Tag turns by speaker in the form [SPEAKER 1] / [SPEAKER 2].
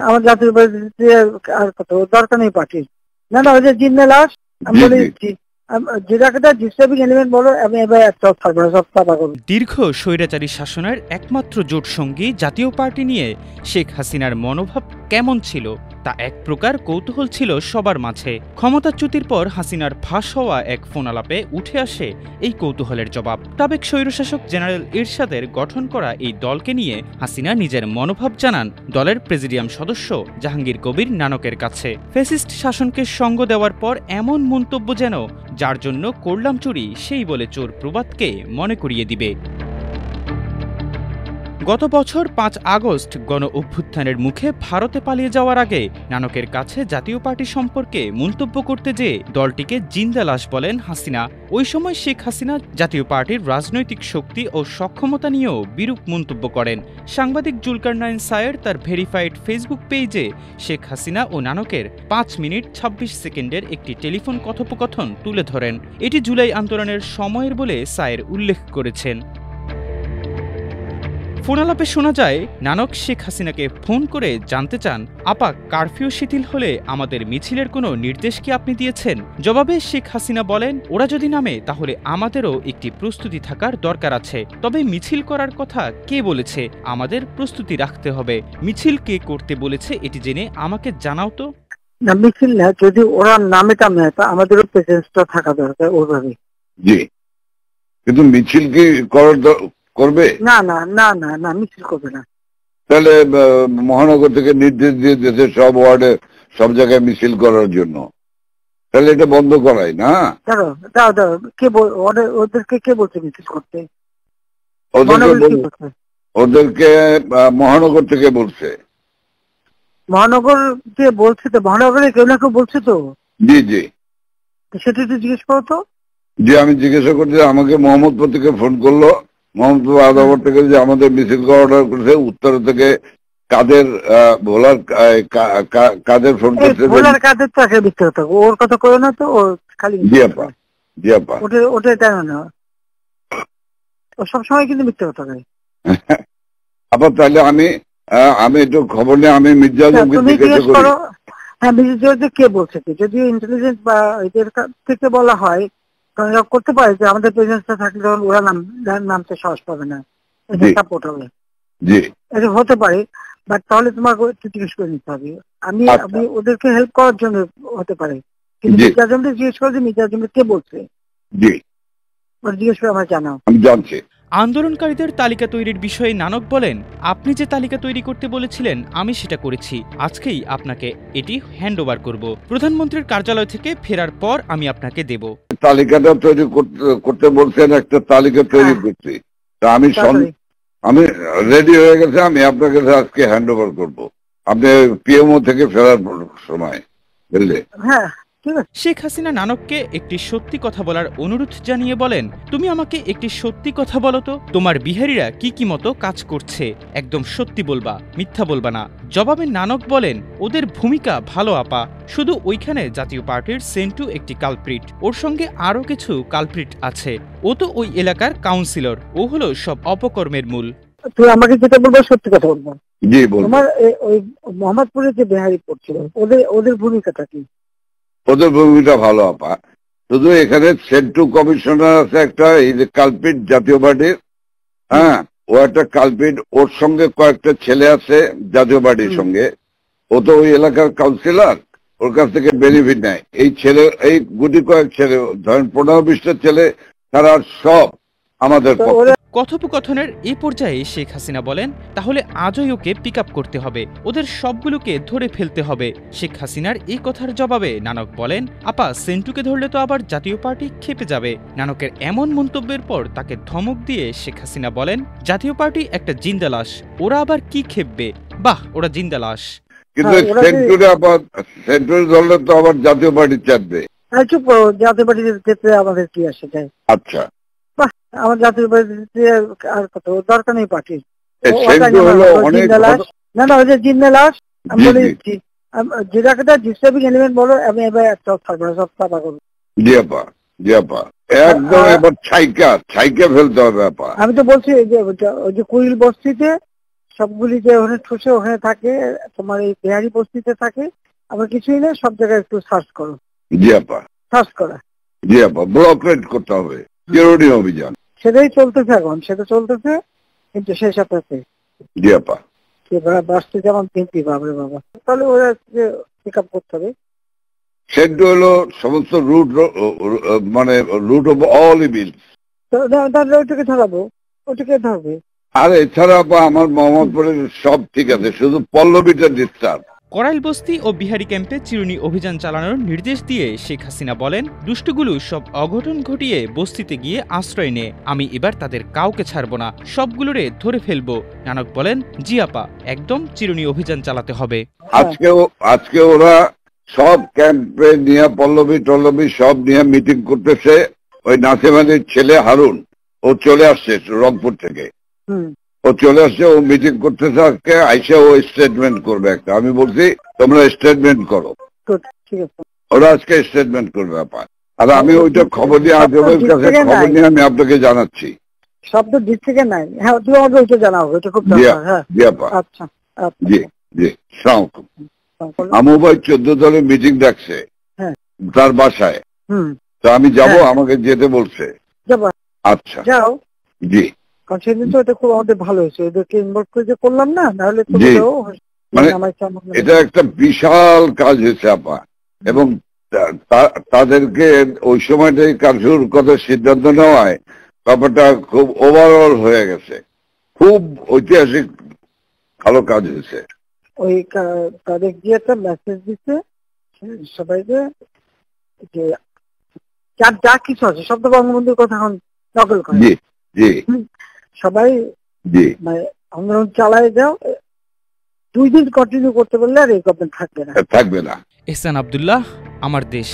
[SPEAKER 1] আমার জাতীয় পার্টিতে আর কত দরকার নেই পার্টির। না না, ওই যে জিন্না লাশ আমি বলে দিচ্ছি,
[SPEAKER 2] দীর্ঘ স্বৈরাচারী শাসনের একমাত্র জোট সঙ্গী জাতীয় পার্টি নিয়ে শেখ হাসিনার মনোভাব কেমন ছিল তা এক প্রকার কৌতূহল ছিল সবার মাঝে। ক্ষমতাচ্যুতির পর হাসিনার ফাঁস হওয়া এক ফোনালাপে উঠে আসে এই কৌতূহলের জবাব। সাবেক স্বৈরশাসক জেনারেল এরশাদের গঠন করা এই দলকে নিয়ে হাসিনা নিজের মনোভাব জানান দলের প্রেসিডিয়াম সদস্য জাহাঙ্গীর কবির নানকের কাছে। ফ্যাসিস্ট শাসনকে সঙ্গ দেওয়ার পর এমন মন্তব্য যেন যার জন্য করলাম চুরি সেই বলে চোর প্রবাদকে মনে করিয়ে দিবে। গত বছর ৫ আগস্ট গণ অভ্যুত্থানের মুখে ভারতে পালিয়ে যাওয়ার আগে নানকের কাছে জাতীয় পার্টি সম্পর্কে মন্তব্য করতে যেয়ে দলটিকে জিন্দা লাশ বলেন হাসিনা। ওই সময় শেখ হাসিনা জাতীয় পার্টির রাজনৈতিক শক্তি ও সক্ষমতা নিয়েও বিরূপ মন্তব্য করেন। সাংবাদিক জুলকারনাইন সায়ের তার ভেরিফাইড ফেসবুক পেজে শেখ হাসিনা ও নানকের ৫ মিনিট ২৬ সেকেন্ডের একটি টেলিফোন কথোপকথন তুলে ধরেন। এটি জুলাই আন্দোলনের সময়ের বলে সায়ের উল্লেখ করেছেন। ফোনালাপে শোনা যায় নানক শেখ হাসিনাকে ফোন করে জানতে চান, আপা কারফিউ শিথিল হলে আমাদের মিছিলের কোনো নির্দেশ কি আপনি দিয়েছেন? জবাবে শেখ হাসিনা বলেন, ওরা যদি নামে তাহলে আমাদেরও একটি প্রস্তুতি থাকার দরকার আছে। তবে মিছিল করার কথা কে বলেছে? আমাদের প্রস্তুতি রাখতে হবে। মিছিল কে করতে বলেছে এটি জেনে আমাকে জানাও তো।
[SPEAKER 1] না, মিছিল না, যদি ওরা নামে টামে আমাদেরও প্রেজেন্সটা থাকা দরকার ওইভাবে।
[SPEAKER 3] জি, কিন্তু মিছিল কি করবে?
[SPEAKER 1] না না না না না, মিছিল করবে না।
[SPEAKER 3] তাহলে মহানগর থেকে নির্দেশ দিয়ে দিয়েছে সব ওয়ার্ডে সব জায়গায় মিছিল করার জন্য, তাহলে এটা বন্ধ করাই না।
[SPEAKER 1] ওদেরকে কে বলছে মিছিল করতে?
[SPEAKER 3] ওদেরকে মহানগর থেকে বলছে।
[SPEAKER 1] মহানগর কে বলছে? তো মহানগরে কেউ না কেউ বলছে তো।
[SPEAKER 3] জি জি,
[SPEAKER 1] সেটা একটু জিজ্ঞেস করো তো।
[SPEAKER 3] জি, আমি জিজ্ঞাসা করছি, আমাকে মোহাম্মদপুর থেকে ফোন করলো, মোহাম্মদপুর আদাবর থেকে যে আমাদের মিছিল করা অর্ডার করেছে, উত্তর থেকে কাদের ভোলার কাদের ফোন করছে।
[SPEAKER 1] ভোলার কাদের তো আসলে মিথ্যে কথা, ওর কথা কই না তো, ও খালি
[SPEAKER 3] জি আপা, জি আপা,
[SPEAKER 1] ওটা তেন না, ও সবসময় কিন্তু মিথ্যে কথা কয়।
[SPEAKER 3] আপা তাহলে আমি একটু খবর নিয়ে আমি মির্জা আজমকে জিজ্ঞাসা করি।
[SPEAKER 1] হ্যাঁ, মির্জা কে বলছে? যদি ইন্টেলিজেন্স বা এদের থেকে বলা হয় করতে পারে যে আমাদের প্রেজেন্সটা থাকলে তখন ওরা নামতে সাহস পাবে না, এটা সাপোর্ট হবে।
[SPEAKER 3] জি,
[SPEAKER 1] এটা হতে পারে, বাট তাহলে তোমাকে একটু জিজ্ঞেস করে নিতে হবে। আমি ওদেরকে হেল্প করার জন্য হতে পারে, কিন্তু মির্জা আজমকে জিজ্ঞেস করে যে মির্জা আজমকে কে বলছে।
[SPEAKER 3] জি,
[SPEAKER 1] জিজ্ঞেস করে আমার জানাও,
[SPEAKER 3] আমি জানছি।
[SPEAKER 2] আন্দোলনকারীদের তালিকা তৈরির বিষয়ে নানক বলেন, আপনি যে তালিকা তৈরি করতে বলেছিলেন আমি সেটা করেছি। আজকেই আপনাকে এটি হ্যান্ডওভার করব। প্রধানমন্ত্রীর কার্যালয় থেকে ফেরার পর আমি আপনাকে দেব।
[SPEAKER 3] তালিকাটা তৈরি করতে বলছেন, একটা তালিকা তৈরি করছি, আমি রেডি হয়ে গেছে, আমি আপনাকে আজকে হ্যান্ডওভার করব, আপনি পিএমও থেকে ফেরার সময়, বুঝলে?
[SPEAKER 1] হ্যাঁ।
[SPEAKER 2] শেখ হাসিনা নানককে একটি সত্যি কথা বলার অনুরোধ জানিয়ে বলেন, তুমি আমাকে একটি সত্যি কথা বলো তো, তোমার বিহারীরা কি কি মতো কাজ করছে, একদম সত্যি বলবা, মিথ্যা বলবা না। জবাবে নানক বলেন, ওদের ভূমিকা ভালো আপা, শুধু ওইখানে জাতীয় পার্টির সেন্টু একটি কালপ্রিট, ওর সঙ্গে আরো কিছু কালপ্রিট আছে। ও তো ওই এলাকার কাউন্সিলর, ও হলো সব অপকর্মের মূল।
[SPEAKER 1] তুই আমাকে যেটা বলবো সত্যি কথা বলবো।
[SPEAKER 3] জি বল।
[SPEAKER 1] তোমার ওই মোহাম্মদপুরে যে বিহারি পড়ছিল, ওদের ভূমিকাটা কি?
[SPEAKER 3] ওদের ভূমিকা ভালো আপা, শুধু এখানে সেন্টু কমিশনার আছে একটা, এই যে কালপিট জাতীয় পার্টির, হ্যাঁ, ও একটা কালপিট, ওর সঙ্গে কয়েকটা ছেলে আছে জাতীয় পার্টির সঙ্গে, ও তো ওই এলাকার কাউন্সিলর, ওর কাছ থেকে বেনিফিট নেয়। এই ছেলে, এই গুটি কয়েক ছেলে, ধরেন 15-20টা ছেলে, তারা সব আমাদের
[SPEAKER 2] কথোপকথনের এই পর্যায়ে শেখ হাসিনা বলেন, তাহলে আজই ওকে পিক আপ করতে হবে, ওদের সবগুলোকে ধরে ফেলতে হবে। শেখ হাসিনার এই কথার জবাবে নানক বলেন, আপা সেন্টুকে ধরলে তো আবার জাতীয় পার্টি খেপে যাবে। নানকের এমন মন্তব্যের পর তাকে ধমক দিয়ে শেখ হাসিনা বলেন, জাতীয় পার্টি একটা জিন্দা লাশ, ওরা আবার কি খেপবে? বাহ, ওরা জিন্দা লাশ।
[SPEAKER 3] কিন্তু সেন্টুরি ধরলে তো আবার জাতীয় পার্টি চাপবে।
[SPEAKER 1] চুপ করো, জাতীয় পার্টির ক্ষেত্রে আমাদের কি আসে যায়?
[SPEAKER 3] আচ্ছা,
[SPEAKER 1] আমার জাতীয় পার্টিতে আর কত দরকার নেই পার্টির। না না, ওই যে জিন্না লাশ আমি বলে দিচ্ছি, যেটাকে ডিস্টার্বিং এলিমেন্ট বলো, আমি এবার একটা থাকবো না, সব চাপা করবো।
[SPEAKER 3] জি আপা, জি আপা, একদম এবার ছাইকা ফেলতে হবে আপা।
[SPEAKER 1] আমি তো বলছি ওই যে কুইল বস্তিতে সবগুলি যে ওখানে ঠুসে ওখানে থাকে, তোমার এই বিহারি বস্তিতে থাকে, আবার কিছুই না, সব জায়গায় একটু সার্চ করো,
[SPEAKER 3] জি আপা,
[SPEAKER 1] সার্চ করা।
[SPEAKER 3] জি আপা, ব্লক রেড করতে হবে, চিরুনি অভিযান।
[SPEAKER 1] সেটাই চলতেছে এখন, সেটা চলতেছে, কিন্তু সেই সাথে
[SPEAKER 3] জি আপা,
[SPEAKER 1] বাঁচতে যেমন তিনটি বাবরে বাবা, তাহলে ওরা পিক আপ করতে হবে।
[SPEAKER 3] সেটা হলো সমস্ত রুট, মানে রুট অফ অল ইভিল।
[SPEAKER 1] তাহলে ওইটাকে ধরাবো, ওইটাকে ধরবে।
[SPEAKER 3] আর এছাড়া আপা আমার মোহাম্মদপুরের সব ঠিক আছে, শুধু পল্লবীটা ডিস্টার্ব।
[SPEAKER 2] করাইল বস্তি ও বিহারি ক্যাম্পে চিরুনি অভিযান চালানোর নির্দেশ দিয়ে শেখ হাসিনা বলেন, দুষ্টগুলো সব অঘটন ঘটিয়ে বস্তিতে গিয়ে আশ্রয় নেয়, আমি এবার তাদের কাউকে ছাড়ব না, সবগুলোরে ধরে ফেলবো। নানক বলেন, জি আপা, একদম চিরুনি অভিযান চালাতে হবে।
[SPEAKER 3] আজকে ওরা সব ক্যাম্পে নিয়ে পল্লবী সব নিয়ে মিটিং করতেছে। ওই নাসিম আলীর ছেলে হারুন, ও চলে আসছে রংপুর থেকে, ও চলে আসছে, ও মিটিং করতেছে। আজকে আইসা ও স্টেটমেন্ট করবে একটা। আমি বলছি তোমরা স্টেটমেন্ট করো, ওরা আজকে স্টেটমেন্ট করবে আপা। আর আমি ওইটা খবর নিয়ে আজমের কাছে খবর নিয়ে আমি আপনাকে জানাচ্ছি।
[SPEAKER 1] শব্দ ডিস্ট্রিক্টে নাই, হ্যাঁ তুমি আমাকে ওইটা জানাও, ওইটা খুব দরকার। হ্যাঁ
[SPEAKER 3] জি আপা,
[SPEAKER 1] আচ্ছা
[SPEAKER 3] জি জি। আমু ভাই 14 দলের মিটিং ডাকছে তার বাসায়, তো আমি যাব, আমাকে যেতে বলছে। আচ্ছা
[SPEAKER 1] যাও।
[SPEAKER 3] জি,
[SPEAKER 1] কারণ সেদিন তো এটা খুব আমাদের ভালো হয়েছে, এদেরকে ইনভলভ করে যে করলাম না, নাহলে তো
[SPEAKER 3] মানে এটা একটা বিশাল কাজ হয়েছে আপা। এবং তাদেরকে ওই সময়টাই কারফিউর কথা সিদ্ধান্ত নেওয়ায় ব্যাপারটা খুব ওভারঅল হয়ে গেছে, খুব ঐতিহাসিক ভালো কাজ হয়েছে।
[SPEAKER 1] ওই তাদের গিয়ে একটা মেসেজ দিচ্ছে সবাইকে যে যা কিছু আছে সব তো বঙ্গবন্ধুর কথা এখন নকল করে।
[SPEAKER 3] জি জি,
[SPEAKER 1] সবাই
[SPEAKER 3] জি,
[SPEAKER 1] মানে আন্দোলন চালায় যাও, 2 দিন কন্টিনিউ করতে পারলে আর এই গভর্নমেন্ট থাকবে না।
[SPEAKER 2] এহসান আব্দুল্লাহ, আমার দেশ।